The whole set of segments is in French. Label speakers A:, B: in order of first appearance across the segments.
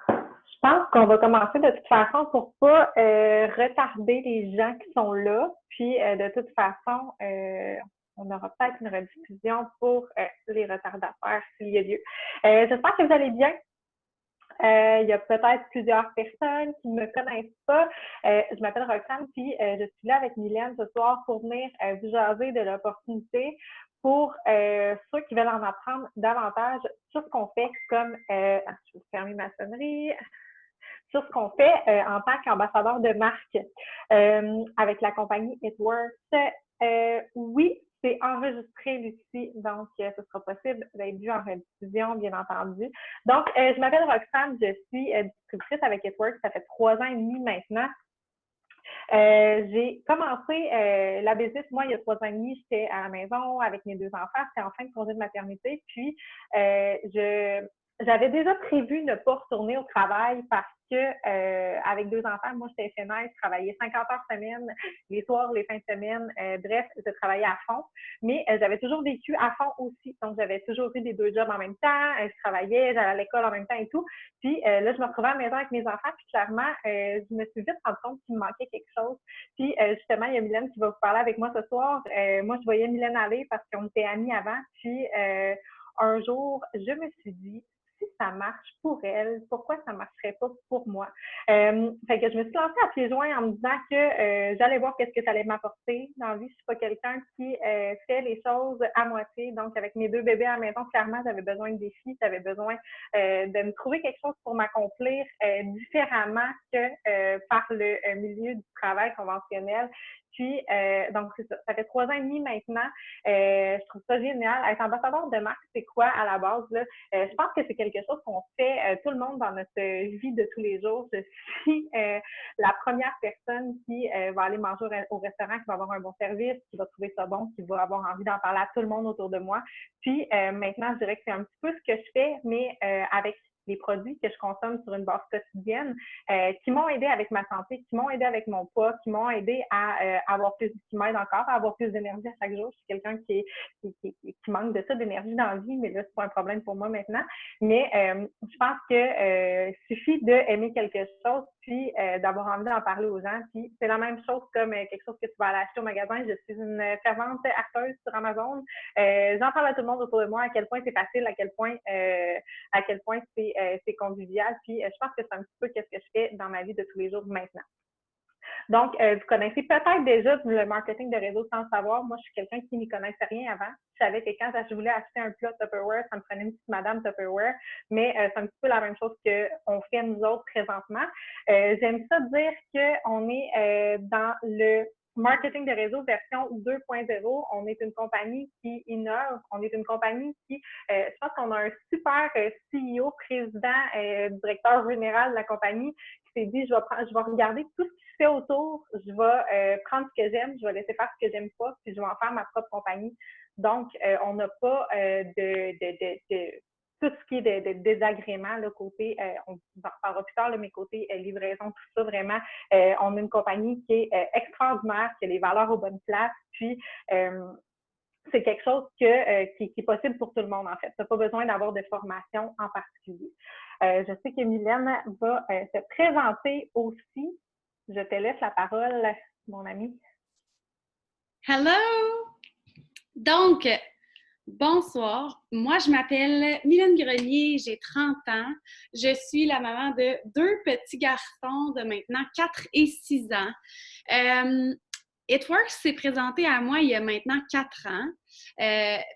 A: Je pense qu'on va commencer de toute façon pour pas retarder les gens qui sont là. Puis de toute façon, on aura peut-être une rediffusion pour les retardataires s'il y a lieu. J'espère que vous allez bien. Il y a peut-être plusieurs personnes qui ne me connaissent pas. Je m'appelle Roxane, puis je suis là avec Mylène ce soir pour venir vous jaser de l'opportunité pour ceux qui veulent en apprendre davantage sur ce qu'on fait comme, je vais fermer ma sonnerie, sur ce qu'on fait en tant qu'ambassadeur de marque avec la compagnie It Works. Oui, c'est enregistré, Lucie, donc ce sera possible d'être vu en rediffusion, bien entendu. Donc, je m'appelle Roxane, je suis distributrice avec It Works, ça fait 3 ans et demi maintenant. J'ai commencé la business, moi, il y a 3 ans et demi, j'étais à la maison avec mes 2 enfants, c'était en fin de congé de maternité, puis j'avais déjà prévu ne pas retourner au travail parce que avec 2 enfants, moi, j'étais FNR, je travaillais 50 heures semaine, les soirs, les fins de semaine, bref, je travaillais à fond, mais j'avais toujours vécu à fond aussi, donc j'avais toujours eu des 2 jobs en même temps, je travaillais, j'allais à l'école en même temps et tout, puis là, je me retrouvais à la maison avec mes enfants, puis clairement, je me suis vite rendu compte qu'il me manquait quelque chose. Puis justement, il y a Mylène qui va vous parler avec moi ce soir. Moi, je voyais Mylène aller parce qu'on était amis avant. Puis un jour, je me suis dit, si ça marche pour elle, pourquoi ça ne marcherait pas pour moi? Fait que je me suis lancée à pieds joints en me disant que j'allais voir qu'est-ce que ça allait m'apporter. Dans la vie, je suis pas quelqu'un qui fait les choses à moitié. Donc, avec mes 2 bébés à la maison, clairement, j'avais besoin de défis, j'avais besoin de me trouver quelque chose pour m'accomplir différemment que par le milieu du travail conventionnel. Puis, donc, c'est ça. Ça fait 3 ans et demi maintenant. Je trouve ça génial. Être ambassadeur de marque, c'est quoi à la base? Là? Je pense que c'est quelque chose qu'on fait tout le monde dans notre vie de tous les jours. Je suis la première personne qui va aller manger au restaurant, qui va avoir un bon service, qui va trouver ça bon, qui va avoir envie d'en parler à tout le monde autour de moi. Puis maintenant, je dirais que c'est un petit peu ce que je fais, mais avec les produits que je consomme sur une base quotidienne, qui m'ont aidé avec ma santé, qui m'ont aidé avec mon poids, qui m'ont aidé à avoir plus, qui m'aident encore à avoir plus d'énergie à chaque jour. Je suis quelqu'un qui manque de ça, d'énergie dans la vie, mais là, c'est pas un problème pour moi maintenant. Mais je pense que suffit d'aimer quelque chose, puis d'avoir envie d'en parler aux gens. Puis c'est la même chose comme quelque chose que tu vas aller acheter au magasin. Je suis une fervente acheteuse sur Amazon. J'en parle à tout le monde autour de moi, à quel point c'est facile, à quel point c'est convivial. Puis je pense que c'est un petit peu ce que je fais dans ma vie de tous les jours maintenant. Donc, vous connaissez peut-être déjà le marketing de réseau sans le savoir. Moi, je suis quelqu'un qui n'y connaissait rien avant. Je savais que quand je voulais acheter un plat Tupperware, ça me prenait une petite madame Tupperware, mais c'est un petit peu la même chose qu'on fait nous autres présentement. J'aime ça dire qu'on est dans le marketing de réseau version 2.0. On est une compagnie qui innove. On est une compagnie qui, je pense qu'on a un super CEO, président, directeur général de la compagnie qui s'est dit, je vais regarder tout ce qui se fait autour, je vais prendre ce que j'aime, je vais laisser faire ce que j'aime pas, puis je vais en faire ma propre compagnie. Donc, on n'a pas de tout ce qui est de désagrément, le côté, on en reparlera plus tard, là, mes côtés livraison, tout ça, vraiment, on a une compagnie qui est extraordinaire, qui a les valeurs aux bonnes places, puis c'est quelque chose qui est possible pour tout le monde, en fait. Tu n'as pas besoin d'avoir de formation en particulier. Je sais que Mylène va se présenter aussi. Je te laisse la parole, mon amie.
B: Hello! Donc, bonsoir. Moi, je m'appelle Mylène Grenier, j'ai 30 ans. Je suis la maman de 2 petits garçons de maintenant 4 et 6 ans. It Works s'est présenté à moi il y a maintenant 4 ans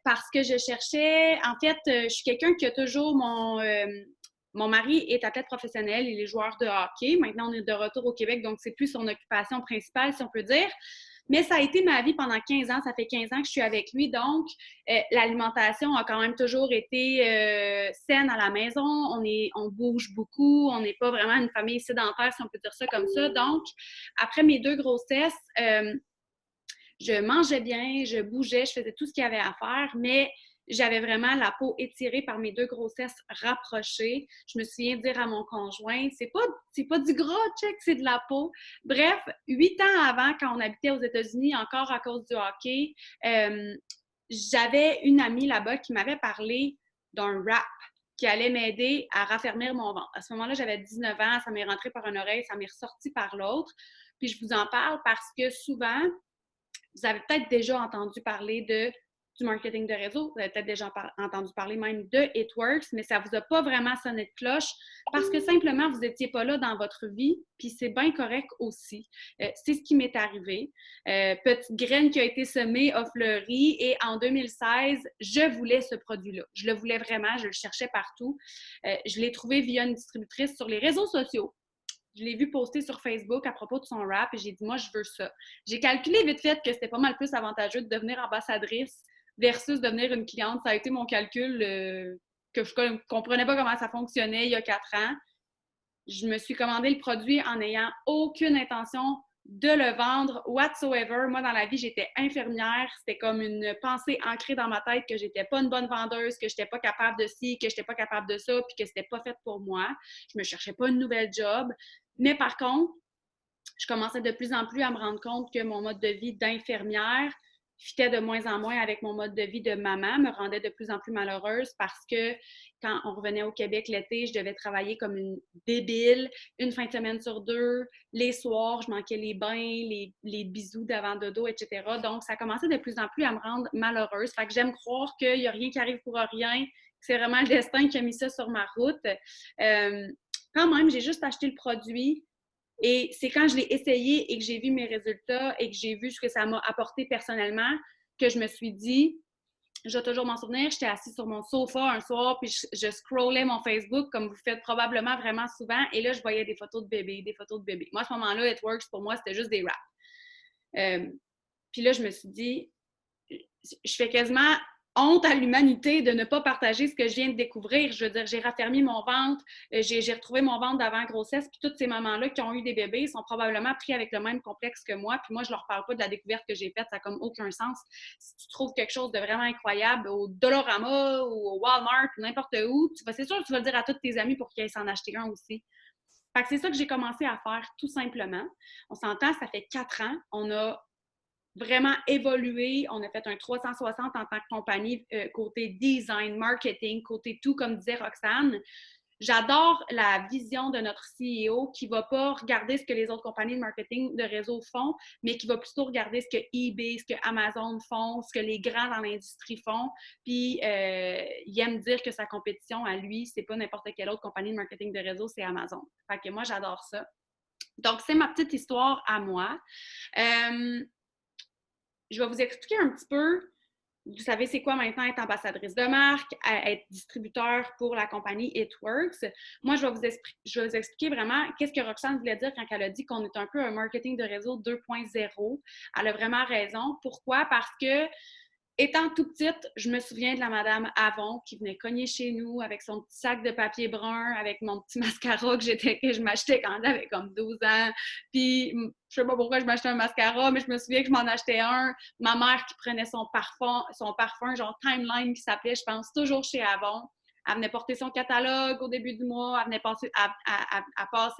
B: parce que je cherchais, en fait, je suis quelqu'un qui a toujours mon mari est athlète professionnel, il est joueur de hockey. Maintenant, on est de retour au Québec, donc c'est plus son occupation principale, si on peut dire. Mais ça a été ma vie pendant 15 ans. Ça fait 15 ans que je suis avec lui. Donc, l'alimentation a quand même toujours été saine à la maison. On bouge beaucoup. On n'est pas vraiment une famille sédentaire, si on peut dire ça comme ça. Donc, après mes 2 grossesses, je mangeais bien, je bougeais, je faisais tout ce qu'il y avait à faire, mais j'avais vraiment la peau étirée par mes 2 grossesses rapprochées. Je me souviens de dire à mon conjoint, c'est pas du gras, check, c'est de la peau. Bref, 8 ans avant, quand on habitait aux États-Unis, encore à cause du hockey, j'avais une amie là-bas qui m'avait parlé d'un wrap qui allait m'aider à raffermir mon ventre. À ce moment-là, j'avais 19 ans, ça m'est rentré par une oreille, ça m'est ressorti par l'autre. Puis je vous en parle parce que souvent, vous avez peut-être déjà entendu parler du marketing de réseau, vous avez peut-être déjà entendu parler même de It Works, mais ça ne vous a pas vraiment sonné de cloche parce que simplement, vous n'étiez pas là dans votre vie, puis c'est bien correct aussi. C'est ce qui m'est arrivé. Petite graine qui a été semée a fleuri et en 2016, je voulais ce produit-là. Je le voulais vraiment, je le cherchais partout. Je l'ai trouvé via une distributrice sur les réseaux sociaux. Je l'ai vu poster sur Facebook à propos de son rap et j'ai dit, moi, je veux ça. J'ai calculé vite fait que c'était pas mal plus avantageux de devenir ambassadrice versus devenir une cliente. Ça a été mon calcul que je ne comprenais pas comment ça fonctionnait il y a 4 ans. Je me suis commandé le produit en n'ayant aucune intention de le vendre whatsoever. Moi, dans la vie, j'étais infirmière. C'était comme une pensée ancrée dans ma tête que j'étais pas une bonne vendeuse, que j'étais pas capable de ci, que j'étais pas capable de ça, puis que c'était pas fait pour moi. Je me cherchais pas une nouvelle job. Mais par contre, je commençais de plus en plus à me rendre compte que mon mode de vie d'infirmière fitait de moins en moins avec mon mode de vie de maman, me rendait de plus en plus malheureuse parce que quand on revenait au Québec l'été, je devais travailler comme une débile, une fin de semaine sur 2, les soirs, je manquais les bains, les bisous d'avant dodo, etc. Donc, ça commençait de plus en plus à me rendre malheureuse. Fait que j'aime croire qu'il n'y a rien qui arrive pour rien, que c'est vraiment le destin qui a mis ça sur ma route. Quand même, j'ai juste acheté le produit. Et c'est quand je l'ai essayé et que j'ai vu mes résultats et que j'ai vu ce que ça m'a apporté personnellement que je me suis dit, je vais toujours m'en souvenir, j'étais assise sur mon sofa un soir puis je scrollais mon Facebook comme vous faites probablement vraiment souvent et là, je voyais des photos de bébés, des photos de bébés. Moi, à ce moment-là, It Works, pour moi, c'était juste des raps. Puis là, je me suis dit, je fais quasiment honte à l'humanité de ne pas partager ce que je viens de découvrir. Je veux dire, j'ai raffermi mon ventre, j'ai retrouvé mon ventre d'avant grossesse, puis toutes ces mamans-là qui ont eu des bébés sont probablement pris avec le même complexe que moi, puis moi, je leur parle pas de la découverte que j'ai faite, ça n'a comme aucun sens. Si tu trouves quelque chose de vraiment incroyable au Dollarama ou au Walmart ou n'importe où, c'est sûr que tu vas le dire à tous tes amis pour qu'ils aillent s'en acheter un aussi. Fait que c'est ça que j'ai commencé à faire, tout simplement. On s'entend, ça fait 4 ans. On a vraiment évolué. On a fait un 360 en tant que compagnie, côté design, marketing, côté tout, comme disait Roxane. J'adore la vision de notre CEO qui ne va pas regarder ce que les autres compagnies de marketing de réseau font, mais qui va plutôt regarder ce que eBay, ce que Amazon font, ce que les grands dans l'industrie font. Puis, il aime dire que sa compétition à lui, c'est pas n'importe quelle autre compagnie de marketing de réseau, c'est Amazon. Fait que moi, j'adore ça. Donc, c'est ma petite histoire à moi. Je vais vous expliquer un petit peu, vous savez c'est quoi maintenant être ambassadrice de marque, être distributeur pour la compagnie It Works. Moi, je vais vous expliquer vraiment qu'est-ce que Roxane voulait dire quand elle a dit qu'on est un peu un marketing de réseau 2.0. Elle a vraiment raison. Pourquoi? Parce que étant tout petite, je me souviens de la madame Avon qui venait cogner chez nous avec son petit sac de papier brun, avec mon petit mascara que je m'achetais quand j'avais comme 12 ans. Puis, je sais pas pourquoi je m'achetais un mascara, mais je me souviens que je m'en achetais un. Ma mère qui prenait son parfum genre Timeline qui s'appelait, je pense, toujours chez Avon. Elle venait porter son catalogue au début du mois, elle venait passer,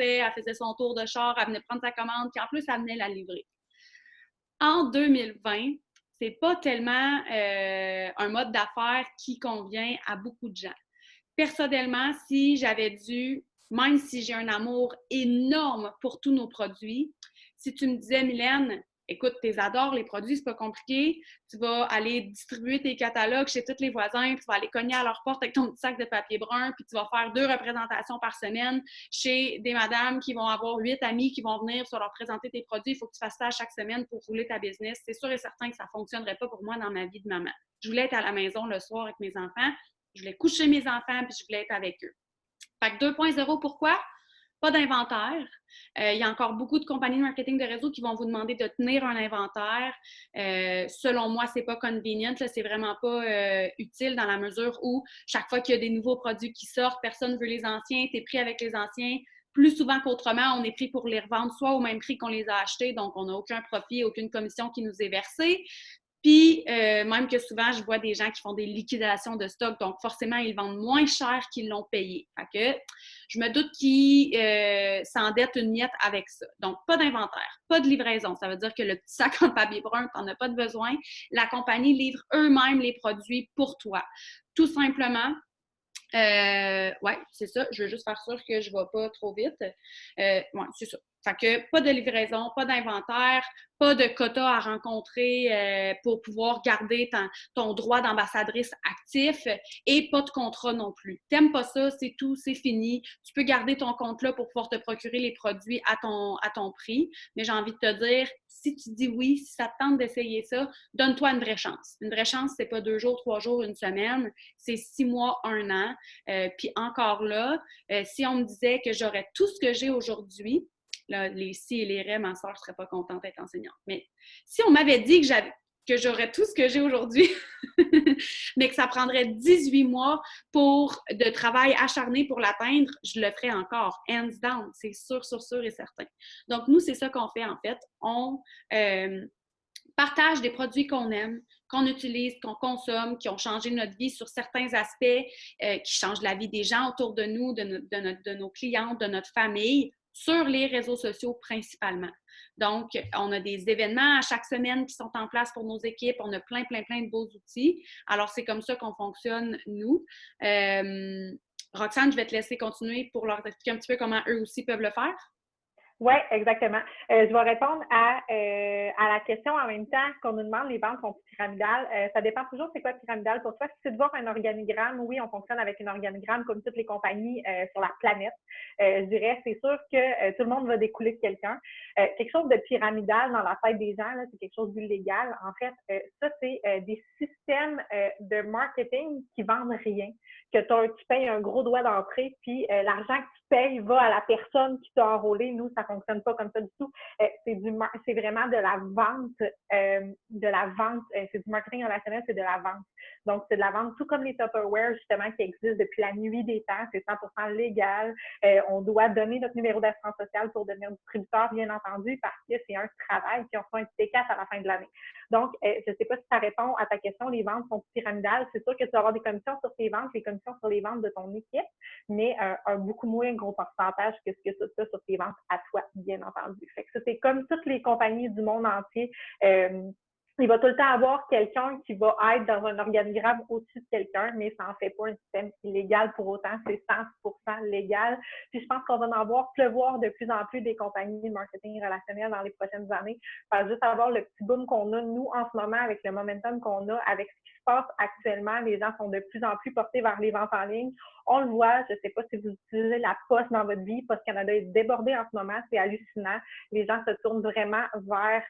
B: elle faisait son tour de char, elle venait prendre sa commande, puis en plus, elle venait la livrer. En 2020, c'est pas tellement un mode d'affaires qui convient à beaucoup de gens. Personnellement, si j'avais dû, même si j'ai un amour énorme pour tous nos produits, si tu me disais, Mylène, écoute, tu adores les produits, c'est pas compliqué, tu vas aller distribuer tes catalogues chez tous les voisins, tu vas aller cogner à leur porte avec ton petit sac de papier brun, puis tu vas faire 2 représentations par semaine chez des madames qui vont avoir 8 amis qui vont venir sur leur présenter tes produits. Il faut que tu fasses ça chaque semaine pour rouler ta business. C'est sûr et certain que ça ne fonctionnerait pas pour moi dans ma vie de maman. Je voulais être à la maison le soir avec mes enfants, je voulais coucher mes enfants, puis je voulais être avec eux. Fait que 2.0, pourquoi? Pas d'inventaire. Il y a encore beaucoup de compagnies de marketing de réseau qui vont vous demander de tenir un inventaire. Selon moi, c'est pas convenient. C'est vraiment pas utile dans la mesure où chaque fois qu'il y a des nouveaux produits qui sortent, personne ne veut les anciens, tu es pris avec les anciens. Plus souvent qu'autrement, on est pris pour les revendre soit au même prix qu'on les a achetés, donc on n'a aucun profit, aucune commission qui nous est versée. Puis, même que souvent, je vois des gens qui font des liquidations de stock, donc forcément, ils vendent moins cher qu'ils l'ont payé. Fait que je me doute qu'ils s'endettent une miette avec ça. Donc, pas d'inventaire, pas de livraison. Ça veut dire que le petit sac en papier brun, tu n'en as pas de besoin. La compagnie livre eux-mêmes les produits pour toi. Tout simplement, Ouais, c'est ça. Je veux juste faire sûr que je ne vais pas trop vite. Ouais, c'est ça. Fait que pas de livraison, pas d'inventaire, pas de quota à rencontrer pour pouvoir garder ton droit d'ambassadrice actif et pas de contrat non plus. T'aimes pas ça, c'est tout, c'est fini. Tu peux garder ton compte là pour pouvoir te procurer les produits à ton prix. Mais j'ai envie de te dire, si tu dis oui, si ça te tente d'essayer ça, donne-toi une vraie chance. Une vraie chance, c'est pas 2 jours, 3 jours, une semaine, c'est 6 mois, 1 an. Puis encore là, si on me disait que j'aurais tout ce que j'ai aujourd'hui, là, les si et les raies, ma soeur ne serait pas contente d'être enseignante. Mais si on m'avait dit que j'aurais tout ce que j'ai aujourd'hui, mais que ça prendrait 18 mois de travail acharné pour l'atteindre, je le ferais encore, hands down, c'est sûr, sûr, sûr et certain. Donc, nous, c'est ça qu'on fait en fait. On partage des produits qu'on aime, qu'on utilise, qu'on consomme, qui ont changé notre vie sur certains aspects, qui changent la vie des gens autour de nous, de nos clients, de notre famille, sur les réseaux sociaux principalement. Donc, on a des événements à chaque semaine qui sont en place pour nos équipes. On a plein de beaux outils. Alors, c'est comme ça qu'on fonctionne, nous. Roxane, je vais te laisser continuer pour leur expliquer un petit peu comment eux aussi peuvent le faire.
A: Oui, exactement. Je vais répondre à la question en même temps qu'on nous demande les ventes sont pyramidales. Ça dépend toujours c'est quoi pyramidal pour toi. Si tu veux voir un organigramme, oui, on fonctionne avec un organigramme comme toutes les compagnies sur la planète. Je dirais, c'est sûr que tout le monde va découler de quelqu'un. Quelque chose de pyramidal dans la tête des gens, là, c'est quelque chose d'illégal. En fait, ça, c'est des systèmes de marketing qui vendent rien. Que tu payes un gros doigt d'entrée, puis l'argent que tu payes va à la personne qui t'a enrôlé. Nous, ça ne fonctionne pas comme ça du tout. C'est vraiment de la vente, c'est du marketing relationnel, c'est de la vente. Donc, c'est de la vente, tout comme les Tupperware, justement, qui existent depuis la nuit des temps. C'est 100% légal. On doit donner notre numéro d'assurance sociale pour devenir distributeur, bien entendu, parce que c'est un travail, puis on reçoit un T4 à la fin de l'année. Donc, je ne sais pas si ça répond à ta question. Les ventes sont pyramidales. C'est sûr que tu vas avoir des commissions sur tes ventes, les commissions sur les ventes de ton équipe, mais un beaucoup moins gros pourcentage que ce que tu as sur tes ventes à toi, bien entendu. Fait que ça, c'est comme toutes les compagnies du monde entier. Il va tout le temps avoir quelqu'un qui va être dans un organigramme au-dessus de quelqu'un, mais ça n'en fait pas un système illégal pour autant. C'est 100% légal. Puis je pense qu'on va en voir pleuvoir de plus en plus des compagnies de marketing relationnel dans les prochaines années. Parce juste avoir le petit boom qu'on a, nous, en ce moment, avec le momentum qu'on a, avec ce qui se passe actuellement, les gens sont de plus en plus portés vers les ventes en ligne. On le voit, je ne sais pas si vous utilisez la poste dans votre vie, Poste Canada est débordé en ce moment, c'est hallucinant. Les gens se tournent vraiment vers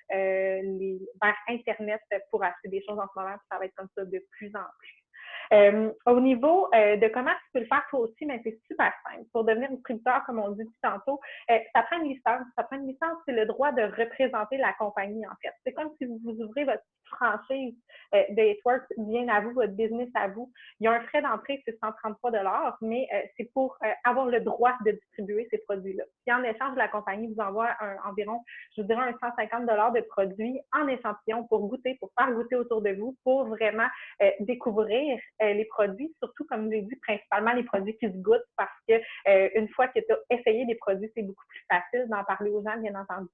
A: Internet pour acheter des choses en ce moment, puis ça va être comme ça de plus en plus. Au niveau de comment tu peux le faire toi aussi, mais c'est super simple. Pour devenir distributeur, comme on dit tantôt, ça prend une licence. Ça prend une licence, c'est le droit de représenter la compagnie, en fait. C'est comme si vous ouvrez votre franchise de Hitworks bien à vous, votre business à vous. Il y a un frais d'entrée, c'est 133 $, mais c'est pour avoir le droit de distribuer ces produits-là. Puis en échange, la compagnie vous envoie environ, je vous dirais, 150 $ de produits en échantillon pour goûter, pour faire goûter autour de vous, pour vraiment découvrir les produits, surtout, comme je l'ai dit, principalement les produits qui se goûtent parce que une fois que tu as essayé des produits, c'est beaucoup plus facile d'en parler aux gens, bien entendu.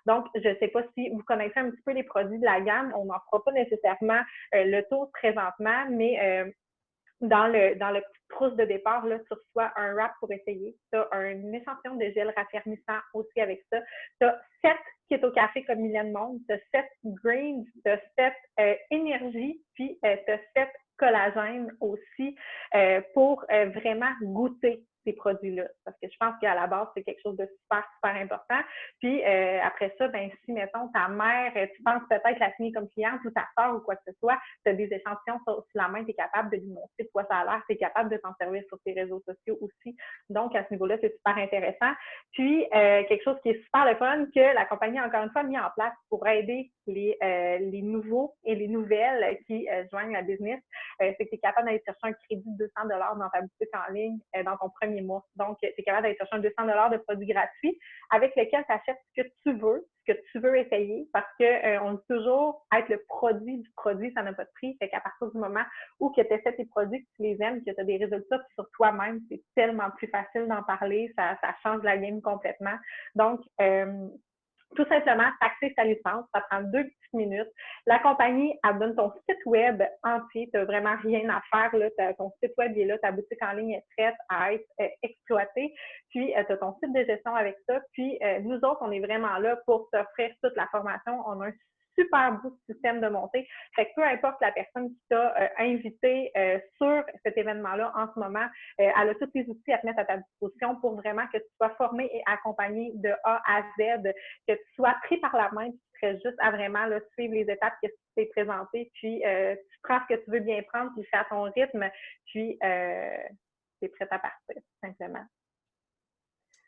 A: Donc, je ne sais pas si vous connaissez un petit peu les produits de la gamme. On n'en fera pas nécessairement le tour présentement, mais dans le petit trousse de départ, là, tu reçois un wrap pour essayer. Tu as un échantillon de gel raffermissant aussi avec ça. Tu as 7 keto café comme Mylène montre, tu as 7 greens, tu as 7 énergie, puis tu as 7 collagène aussi pour vraiment goûter ces produits-là. Parce que je pense qu'à la base, c'est quelque chose de super, super important. Puis après ça, ben si, mettons, ta mère, tu penses peut-être la signer comme cliente ou ta soeur ou quoi que ce soit, tu as des échantillons sur la main, tu es capable de lui montrer de quoi ça a l'air, tu es capable de t'en servir sur tes réseaux sociaux aussi. Donc, à ce niveau-là, c'est super intéressant. Puis, quelque chose qui est super le fun, que la compagnie, encore une fois, a mis en place pour aider les nouveaux et les nouvelles qui joignent la business, c'est que tu es capable d'aller chercher un crédit de 200 $ dans ta boutique en ligne dans ton premier mois. Donc, tu es capable d'aller chercher un 200 $ de produits gratuits avec lesquels tu achètes ce que tu veux essayer, parce qu'on dit toujours être le produit du produit, ça n'a pas de prix. Fait qu'à partir du moment où tu essaies tes produits, que tu les aimes, que tu as des résultats sur toi-même, c'est tellement plus facile d'en parler, ça change la game complètement. Donc, tout simplement taxer sa licence. Ça prend 2 petites minutes. La compagnie, elle donne ton site web entier. Tu n'as vraiment rien à faire. Là. Ton site web est là. Ta boutique en ligne est prête à être exploitée. Puis, tu as ton site de gestion avec ça. Puis, nous autres, on est vraiment là pour t'offrir toute la formation. On a un super beau système de montée. Fait que peu importe la personne qui t'a invité sur cet événement-là en ce moment, elle a tous les outils à te mettre à ta disposition pour vraiment que tu sois formé et accompagné de A à Z, que tu sois pris par la main, puis tu serais juste à vraiment là, suivre les étapes que tu t'es présentées, puis tu prends ce que tu veux bien prendre, puis fais à ton rythme, puis tu es prête à partir, tout simplement.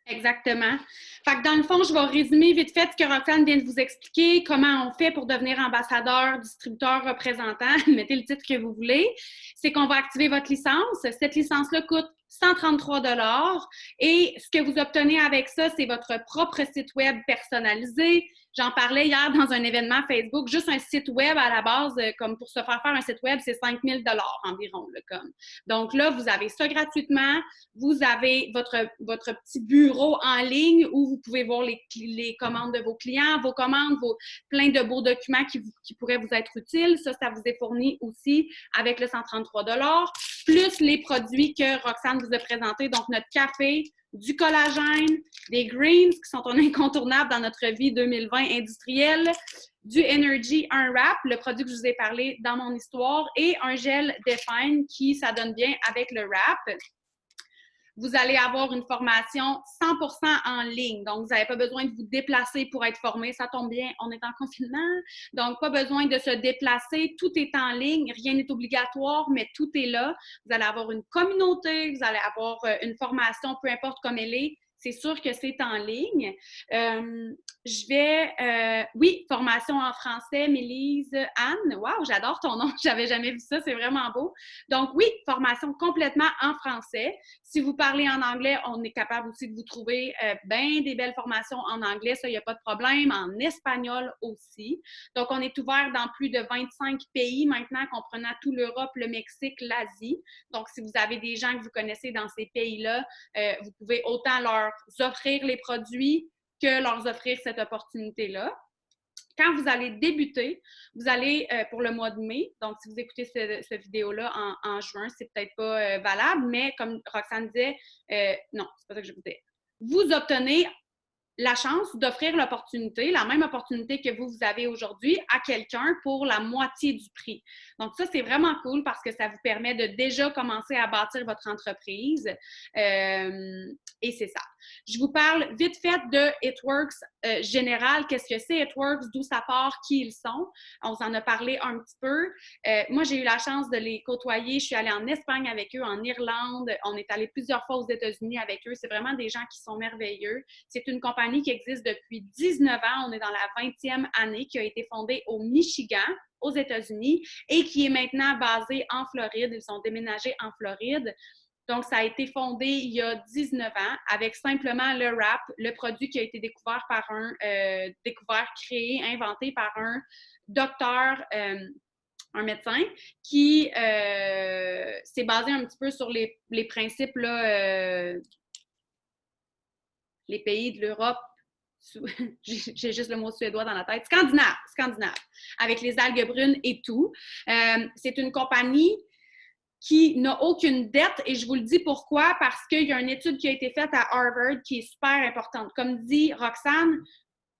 B: Exactement. Fait que dans le fond, je vais résumer vite fait ce que Roxane vient de vous expliquer, comment on fait pour devenir ambassadeur, distributeur, représentant, mettez le titre que vous voulez. C'est qu'on va activer votre licence. Cette licence-là coûte 133 $ et ce que vous obtenez avec ça, c'est votre propre site web personnalisé. J'en parlais hier dans un événement Facebook. Juste un site web à la base, comme pour se faire un site web, c'est 5 000 $ environ. Là, comme. Donc là, vous avez ça gratuitement. Vous avez votre petit bureau en ligne où vous pouvez voir les commandes de vos clients, vos commandes, plein de beaux documents qui pourraient vous être utiles. Ça vous est fourni aussi avec le 133 $, plus les produits que Roxane vous a présentés. Donc, notre café, du collagène, des greens qui sont un incontournable dans notre vie 2020 industrielle, du Energy, un wrap, le produit que je vous ai parlé dans mon histoire, et un gel Define qui s'adonne bien avec le wrap. Vous allez avoir une formation 100% en ligne. Donc, vous n'avez pas besoin de vous déplacer pour être formé. Ça tombe bien, on est en confinement. Donc, pas besoin de se déplacer. Tout est en ligne. Rien n'est obligatoire, mais tout est là. Vous allez avoir une communauté. Vous allez avoir une formation, peu importe comme elle est. C'est sûr que c'est en ligne. Oui, formation en français, Mélise, Anne. Wow, j'adore ton nom. J'avais jamais vu ça. C'est vraiment beau. Donc, oui, formation complètement en français. Si vous parlez en anglais, on est capable aussi de vous trouver bien des belles formations en anglais. Ça, il n'y a pas de problème. En espagnol aussi. Donc, on est ouvert dans plus de 25 pays maintenant, comprenant tout l'Europe, le Mexique, l'Asie. Donc, si vous avez des gens que vous connaissez dans ces pays-là, vous pouvez autant leur offrir les produits que leur offrir cette opportunité-là. Quand vous allez débuter, vous allez pour le mois de mai, donc si vous écoutez cette vidéo-là en juin, c'est peut-être pas valable, mais comme Roxane disait, non, c'est pas ça que je vous disais. Vous obtenez la chance d'offrir l'opportunité, la même opportunité que vous avez aujourd'hui à quelqu'un pour la moitié du prix. Donc ça, c'est vraiment cool parce que ça vous permet de déjà commencer à bâtir votre entreprise. Et c'est ça. Je vous parle vite fait de It Works général. Qu'est-ce que c'est It Works? D'où ça part? Qui ils sont? On s'en a parlé un petit peu. Moi, j'ai eu la chance de les côtoyer. Je suis allée en Espagne avec eux, en Irlande. On est allé plusieurs fois aux États-Unis avec eux. C'est vraiment des gens qui sont merveilleux. C'est une compagnie qui existe depuis 19 ans. On est dans la 20e année, qui a été fondée au Michigan, aux États-Unis, et qui est maintenant basée en Floride. Ils sont déménagés en Floride. Donc, ça a été fondé il y a 19 ans avec simplement le wrap, le produit qui a été découvert par créé, inventé par un docteur, un médecin, qui s'est basé un petit peu sur les principes, là, les pays de l'Europe. J'ai juste le mot suédois dans la tête. Scandinave, avec les algues brunes et tout. C'est une compagnie qui n'a aucune dette, et je vous le dis pourquoi, parce qu'il y a une étude qui a été faite à Harvard qui est super importante. Comme dit Roxane,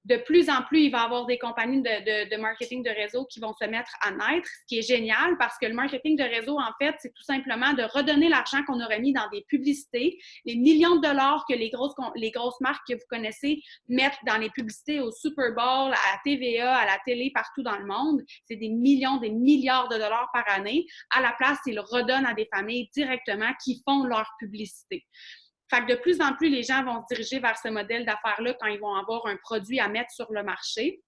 B: de plus en plus, il va y avoir des compagnies de marketing de réseau qui vont se mettre à naître, ce qui est génial parce que le marketing de réseau, en fait, c'est tout simplement de redonner l'argent qu'on aurait mis dans des publicités, les millions de dollars que les grosses marques que vous connaissez mettent dans les publicités au Super Bowl, à la TVA, à la télé, partout dans le monde. C'est des millions, des milliards de dollars par année. À la place, ils le redonnent à des familles directement qui font leur publicité. Fait que de plus en plus, les gens vont se diriger vers ce modèle d'affaires-là quand ils vont avoir un produit à mettre sur le marché.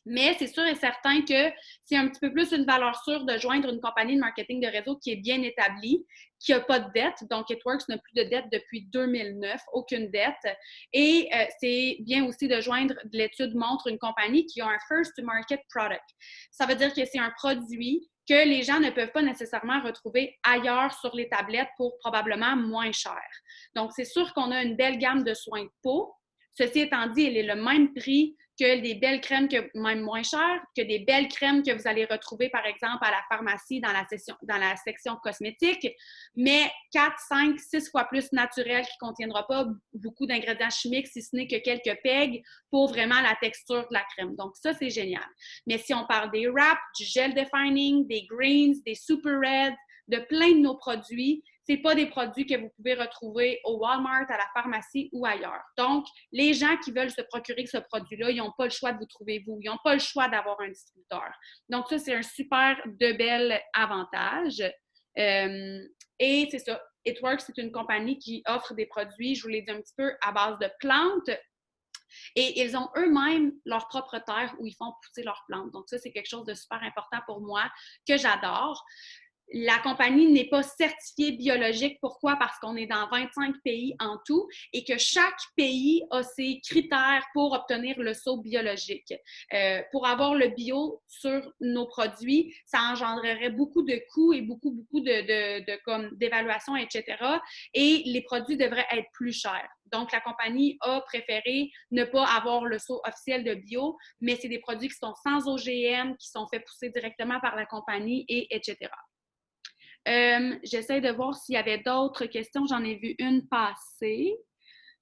B: Mais c'est sûr et certain que c'est un petit peu plus une valeur sûre de joindre une compagnie de marketing de réseau qui est bien établie, qui n'a pas de dette. Donc, It Works n'a plus de dette depuis 2009, aucune dette. Et c'est bien aussi de joindre, l'étude montre, une compagnie qui a un first to market product. Ça veut dire que c'est un produit que les gens ne peuvent pas nécessairement retrouver ailleurs sur les tablettes pour probablement moins cher. Donc, c'est sûr qu'on a une belle gamme de soins de peau. Ceci étant dit, elle est le même prix que des belles crèmes même moins chères, que des belles crèmes que vous allez retrouver, par exemple, à la pharmacie dans la section cosmétique, mais 4, 5, 6 fois plus naturel qui ne contiendra pas beaucoup d'ingrédients chimiques, si ce n'est que quelques PEG pour vraiment la texture de la crème. Donc, ça, c'est génial. Mais si on parle des wraps, du gel defining, des greens, des super reds, de plein de nos produits, ce n'est pas des produits que vous pouvez retrouver au Walmart, à la pharmacie ou ailleurs. Donc, les gens qui veulent se procurer ce produit-là, ils n'ont pas le choix de vous trouver vous. Ils n'ont pas le choix d'avoir un distributeur. Donc, ça, c'est un super de bel avantage. Et c'est ça. It Works, c'est une compagnie qui offre des produits, je vous l'ai dit un petit peu, à base de plantes. Et ils ont eux-mêmes leur propre terre où ils font pousser leurs plantes. Donc, ça, c'est quelque chose de super important pour moi, que j'adore. La compagnie n'est pas certifiée biologique. Pourquoi? Parce qu'on est dans 25 pays en tout et que chaque pays a ses critères pour obtenir le sceau biologique. Pour avoir le bio sur nos produits, ça engendrerait beaucoup de coûts et beaucoup d'évaluation, etc. Et les produits devraient être plus chers. Donc, la compagnie a préféré ne pas avoir le sceau officiel de bio, mais c'est des produits qui sont sans OGM, qui sont faits pousser directement par la compagnie, etc. J'essaie de voir s'il y avait d'autres questions. J'en ai vu une passer.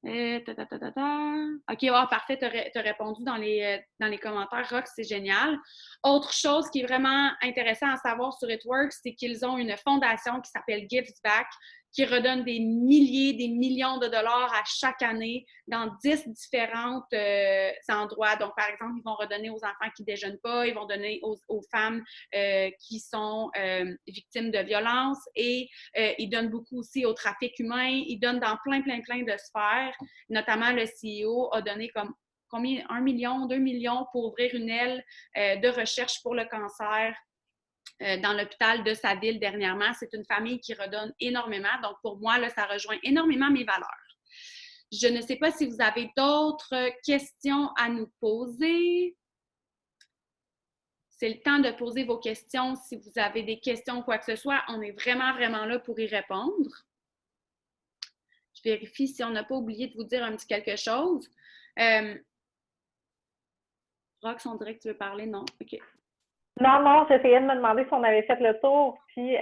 B: OK, oh, parfait, tu as répondu dans les commentaires. Rox, c'est génial. Autre chose qui est vraiment intéressant à savoir sur It Works, c'est qu'ils ont une fondation qui s'appelle Gives Back, qui redonne des milliers, des millions de dollars à chaque année dans 10 différents endroits. Donc, par exemple, ils vont redonner aux enfants qui ne déjeunent pas, ils vont donner aux femmes qui sont victimes de violences et ils donnent beaucoup aussi au trafic humain. Ils donnent dans plein de sphères. Notamment, le CEO a donné comme combien? 1 million, 2 millions pour ouvrir une aile de recherche pour le cancer dans l'hôpital de sa ville dernièrement. C'est une famille qui redonne énormément. Donc, pour moi, là, ça rejoint énormément mes valeurs. Je ne sais pas si vous avez d'autres questions à nous poser. C'est le temps de poser vos questions. Si vous avez des questions ou quoi que ce soit, on est vraiment là pour y répondre. Je vérifie si on n'a pas oublié de vous dire un petit quelque chose. Rox, on dirait que tu veux parler, non? OK.
A: Non, j'essayais de me demander si on avait fait le tour. Puis,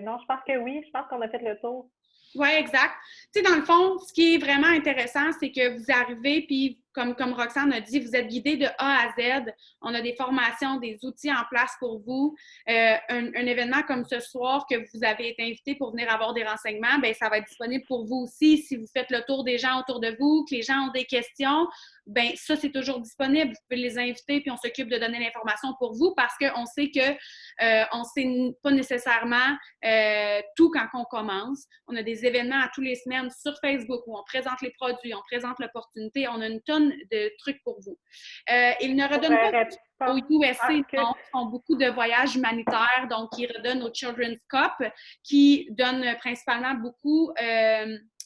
A: non, je pense que oui, je pense qu'on a fait le tour.
B: Oui, exact. Tu sais, dans le fond, ce qui est vraiment intéressant, c'est que vous arrivez, puis comme Roxane a dit, vous êtes guidé de A à Z. On a des formations, des outils en place pour vous. Un événement comme ce soir que vous avez été invité pour venir avoir des renseignements, bien, ça va être disponible pour vous aussi. Si vous faites le tour des gens autour de vous, que les gens ont des questions, bien, ça, c'est toujours disponible. Vous pouvez les inviter, puis on s'occupe de donner l'information pour vous parce qu'on sait que on ne sait pas nécessairement tout quand on commence. On a des événements à tous les semaines sur Facebook où on présente les produits, on présente l'opportunité, on a une tonne de trucs pour vous. Ils ne redonnent pas aux USA, non, ils font beaucoup de voyages humanitaires, donc ils redonnent au Children's Cup, qui donne principalement beaucoup...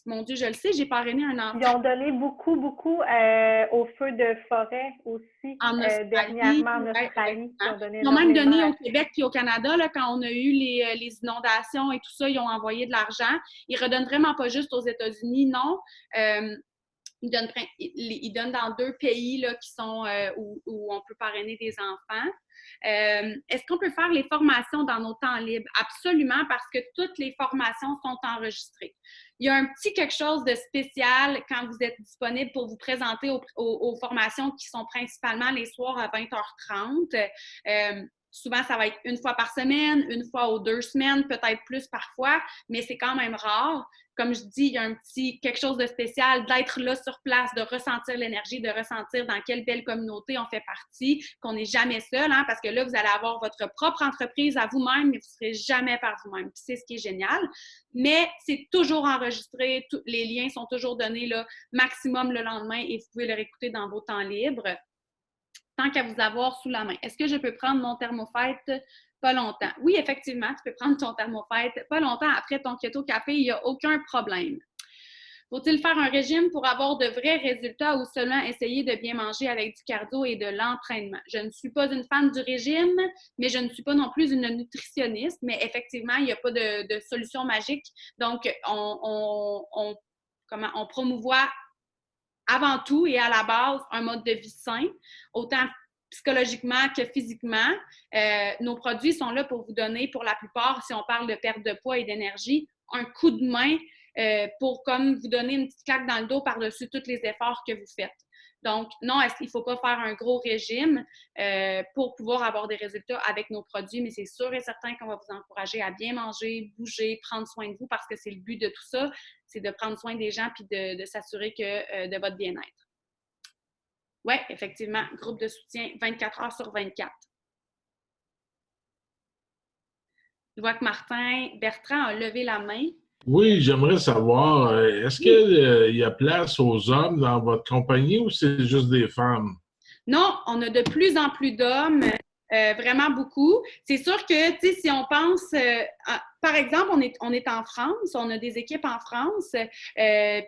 B: mon Dieu, je le sais, j'ai parrainé un enfant.
A: Ils ont donné beaucoup aux feux de forêt aussi, dernièrement en Australie.
B: Ils ont même donné au Québec et au Canada, là, quand on a eu les inondations et tout ça, ils ont envoyé de l'argent. Ils ne redonnent vraiment pas juste aux États-Unis, non. Ils donnent dans 2 pays là, qui sont où on peut parrainer des enfants. Est-ce qu'on peut faire les formations dans nos temps libres? Absolument, parce que toutes les formations sont enregistrées. Il y a un petit quelque chose de spécial quand vous êtes disponible pour vous présenter aux formations qui sont principalement les soirs à 20h30. Souvent, ça va être une fois par semaine, une fois aux 2 semaines, peut-être plus parfois, mais c'est quand même rare. Comme je dis, il y a un petit quelque chose de spécial d'être là sur place, de ressentir l'énergie, de ressentir dans quelle belle communauté on fait partie, qu'on n'est jamais seul, hein, parce que là, vous allez avoir votre propre entreprise à vous-même, mais vous ne serez jamais par vous-même. Puis c'est ce qui est génial. Mais c'est toujours enregistré, les liens sont toujours donnés là, maximum le lendemain et vous pouvez le réécouter dans vos temps libres. Tant qu'à vous avoir sous la main. Est-ce que je peux prendre mon thermofête pas longtemps? Oui, effectivement, tu peux prendre ton thermofête pas longtemps après ton keto café, il n'y a aucun problème. Faut-il faire un régime pour avoir de vrais résultats ou seulement essayer de bien manger avec du cardio et de l'entraînement? Je ne suis pas une fan du régime, mais je ne suis pas non plus une nutritionniste, mais effectivement, il n'y a pas de solution magique. Donc, on promouvoit avant tout et à la base un mode de vie sain, autant psychologiquement que physiquement. Nos produits sont là pour vous donner, pour la plupart, si on parle de perte de poids et d'énergie, un coup de main pour comme vous donner une petite claque dans le dos par-dessus tous les efforts que vous faites. Donc, non, il ne faut pas faire un gros régime pour pouvoir avoir des résultats avec nos produits, mais c'est sûr et certain qu'on va vous encourager à bien manger, bouger, prendre soin de vous parce que c'est le but de tout ça, c'est de prendre soin des gens puis de s'assurer que de votre bien-être. Oui, effectivement, groupe de soutien 24 heures sur 24. Je vois que Martin Bertrand a levé la main.
C: Oui, j'aimerais savoir, est-ce qu'il y a place aux hommes dans votre compagnie ou c'est juste des femmes?
B: Non, on a de plus en plus d'hommes, vraiment beaucoup. C'est sûr que, tu sais, si on pense, par exemple, on est en France, on a des équipes en France,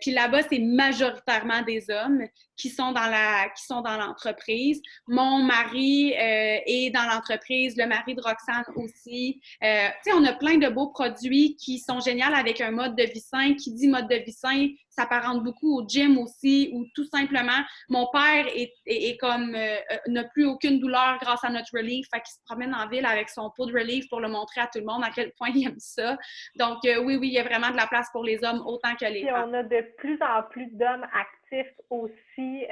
B: puis là-bas, c'est majoritairement des hommes qui sont dans l'entreprise. Mon mari est dans l'entreprise, le mari de Roxane aussi. Tu sais, on a plein de beaux produits qui sont géniaux avec un mode de vie sain. Qui dit mode de vie sain, ça s'apparente beaucoup au gym aussi, ou tout simplement, mon père est comme n'a plus aucune douleur grâce à notre relief, fait qu'il se promène en ville avec son pot de relief pour le montrer à tout le monde à quel point il aime ça. Donc oui, il y a vraiment de la place pour les hommes autant que les femmes.
A: On a de plus en plus d'hommes actifs aussi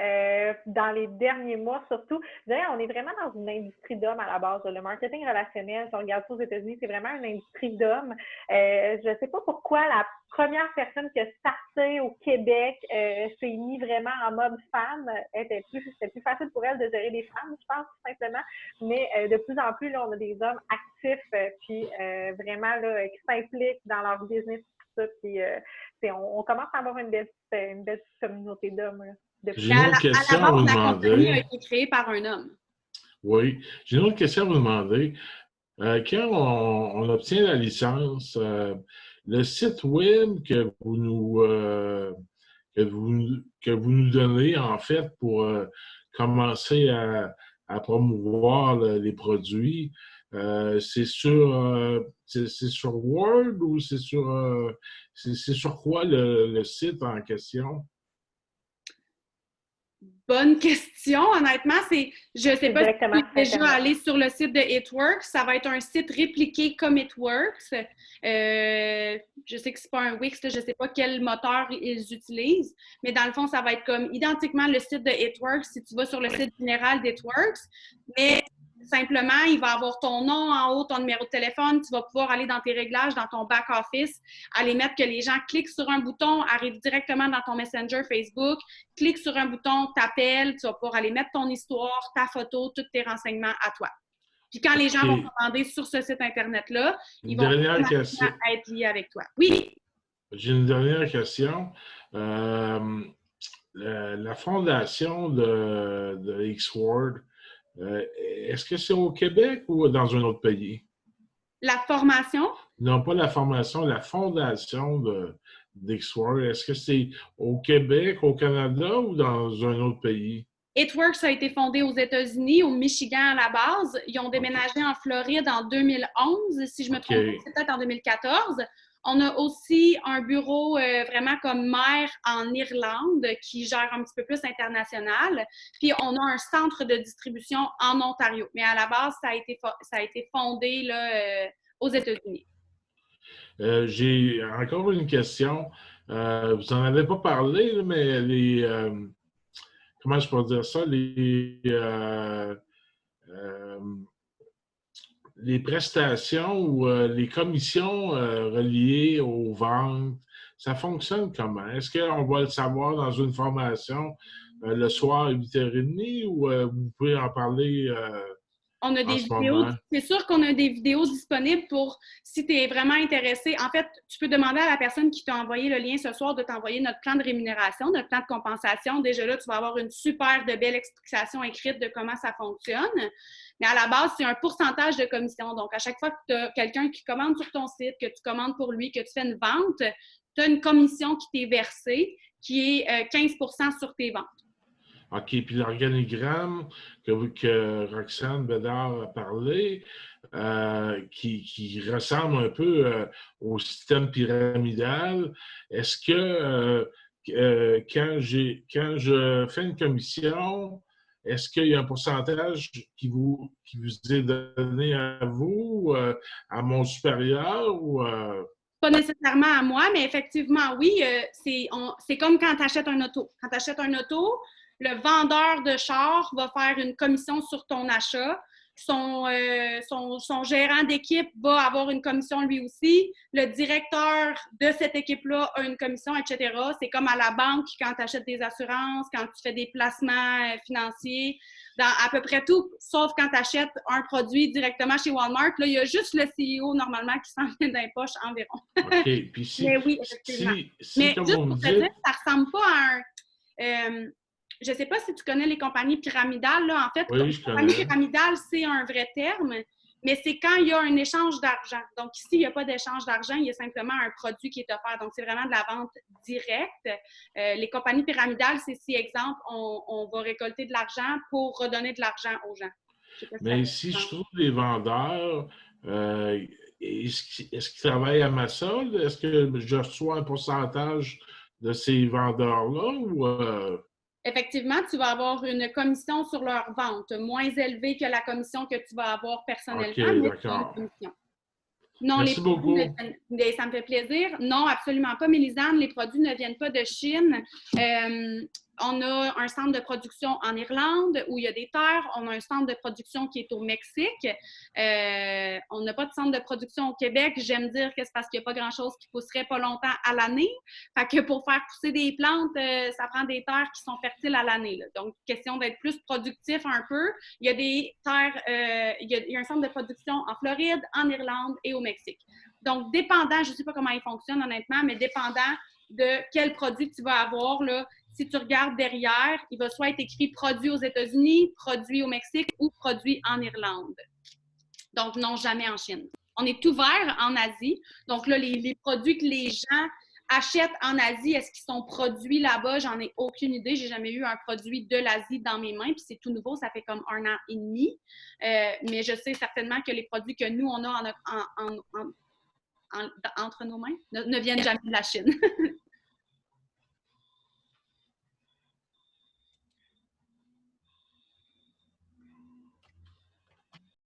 A: dans les derniers mois, surtout. D'ailleurs, on est vraiment dans une industrie d'hommes à la base. Le marketing relationnel, si on regarde ça aux États-Unis, c'est vraiment une industrie d'hommes. Je ne sais pas pourquoi la première personne qui a starté au Québec s'est mise vraiment en mode femme. C'était plus facile pour elle de gérer des femmes, je pense, tout simplement. Mais de plus en plus, là, on a des hommes actifs puis vraiment là, qui s'impliquent dans leur business. Puis, on commence à avoir une belle communauté d'hommes.
C: J'ai une autre question à vous
B: demander. La compagnie a été créée par un homme.
C: Oui. J'ai une autre question à vous demander. Quand on obtient la licence, le site web que vous nous donnez, en fait, pour commencer à promouvoir les produits, c'est sur Word ou c'est sur quoi le site en question?
B: Bonne question. Honnêtement, je ne sais pas si tu es déjà allé sur le site de It Works. Ça va être un site répliqué comme It Works. Je sais que ce n'est pas un Wix, je ne sais pas quel moteur ils utilisent, mais dans le fond, ça va être comme identiquement le site de It Works si tu vas sur le site général d'It Works. Mais simplement, il va avoir ton nom en haut, ton numéro de téléphone. Tu vas pouvoir aller dans tes réglages, dans ton back-office, aller mettre que les gens cliquent sur un bouton, arrivent directement dans ton Messenger Facebook, cliquent sur un bouton, t'appellent, tu vas pouvoir aller mettre ton histoire, ta photo, tous tes renseignements à toi. Puis quand les gens vont commander sur ce site Internet-là, ils vont être liés avec toi. Oui?
C: J'ai une dernière question. La fondation de X-Word, est-ce que c'est au Québec ou dans un autre pays?
B: La formation?
C: Non, pas la formation, la fondation d'X-Word. Est-ce que c'est au Québec, au Canada ou dans un autre pays?
B: It Works a été fondé aux États-Unis, au Michigan à la base. Ils ont déménagé en Floride en 2011, si je me trompe pas, c'est peut-être en 2014. On a aussi un bureau vraiment comme maire en Irlande qui gère un petit peu plus international. Puis on a un centre de distribution en Ontario. Mais à la base, ça a été fondé là, aux États-Unis.
C: J'ai encore une question. Vous n'en avez pas parlé, mais comment je peux dire ça? Les prestations ou les commissions reliées aux ventes, ça fonctionne comment? Est-ce qu'on va le savoir dans une formation le soir à 8h30 ou vous pouvez en parler
B: on a des vidéos. C'est sûr qu'on a des vidéos disponibles pour si tu es vraiment intéressé. En fait, tu peux demander à la personne qui t'a envoyé le lien ce soir de t'envoyer notre plan de rémunération, notre plan de compensation. Déjà là, tu vas avoir une super de belle explication écrite de comment ça fonctionne. Mais à la base, c'est un pourcentage de commission. Donc, à chaque fois que tu as quelqu'un qui commande sur ton site, que tu commandes pour lui, que tu fais une vente, tu as une commission qui t'est versée qui est 15% sur tes ventes.
C: OK. Puis l'organigramme que Roxane Bédard a parlé, qui ressemble un peu au système pyramidal, est-ce que quand je fais une commission, est-ce qu'il y a un pourcentage qui vous est donné à vous, à mon supérieur ou
B: Pas nécessairement à moi, mais effectivement, oui, c'est comme quand tu achètes un auto. Quand tu achètes un auto, le vendeur de char va faire une commission sur ton achat. Son gérant d'équipe va avoir une commission lui aussi. Le directeur de cette équipe-là a une commission, etc. C'est comme à la banque quand tu achètes des assurances, quand tu fais des placements financiers, dans à peu près tout, sauf quand tu achètes un produit directement chez Walmart. Là, il y a juste le CEO normalement qui s'en vient dans les poches environ.
C: OK. Puis
B: Mais oui, effectivement.
C: si comme
B: juste
C: vous me
B: pour te dire,
C: dites,
B: ça ressemble pas à un... je ne sais pas si tu connais les compagnies pyramidales. Là. En fait,
C: oui, je
B: compagnie
C: connais.
B: pyramidale, c'est un vrai terme, mais c'est quand il y a un échange d'argent. Donc, ici, il n'y a pas d'échange d'argent, il y a simplement un produit qui est offert. Donc, c'est vraiment de la vente directe. Les compagnies pyramidales, c'est si, exemple, on va récolter de l'argent pour redonner de l'argent aux gens.
C: Mais si je trouve des vendeurs, est-ce qu'ils travaillent à ma solde? Est-ce que je reçois un pourcentage de ces vendeurs-là ou
B: Effectivement, tu vas avoir une commission sur leur vente, moins élevée que la commission que tu vas avoir personnellement,
C: OK,
B: mais c'est une
C: d'accord.
B: commission. Non, les
C: Merci
B: produits
C: beaucoup.
B: ça me fait plaisir. Non, absolument pas, Mélisande. Les produits ne viennent pas de Chine. On a un centre de production en Irlande où il y a des terres. On a un centre de production qui est au Mexique. On n'a pas de centre de production au Québec. J'aime dire que c'est parce qu'il n'y a pas grand-chose qui pousserait pas longtemps à l'année. Fait que pour faire pousser des plantes, ça prend des terres qui sont fertiles à l'année. Là. Donc, question d'être plus productif un peu. Il y a des terres, il y a un centre de production en Floride, en Irlande et au Mexique. Donc, dépendant, je ne sais pas comment il fonctionne honnêtement, mais dépendant de quel produit tu vas avoir, là, si tu regardes derrière, il va soit être écrit produit aux États-Unis, produit au Mexique ou produit en Irlande. Donc, non, jamais en Chine. On est ouvert en Asie. Donc là, les produits que les gens achètent en Asie, est-ce qu'ils sont produits là-bas? J'en ai aucune idée. J'ai jamais eu un produit de l'Asie dans mes mains. Puis c'est tout nouveau, ça fait comme 1 an et demi. Mais je sais certainement que les produits que nous, on a entre nos mains ne viennent jamais de la Chine.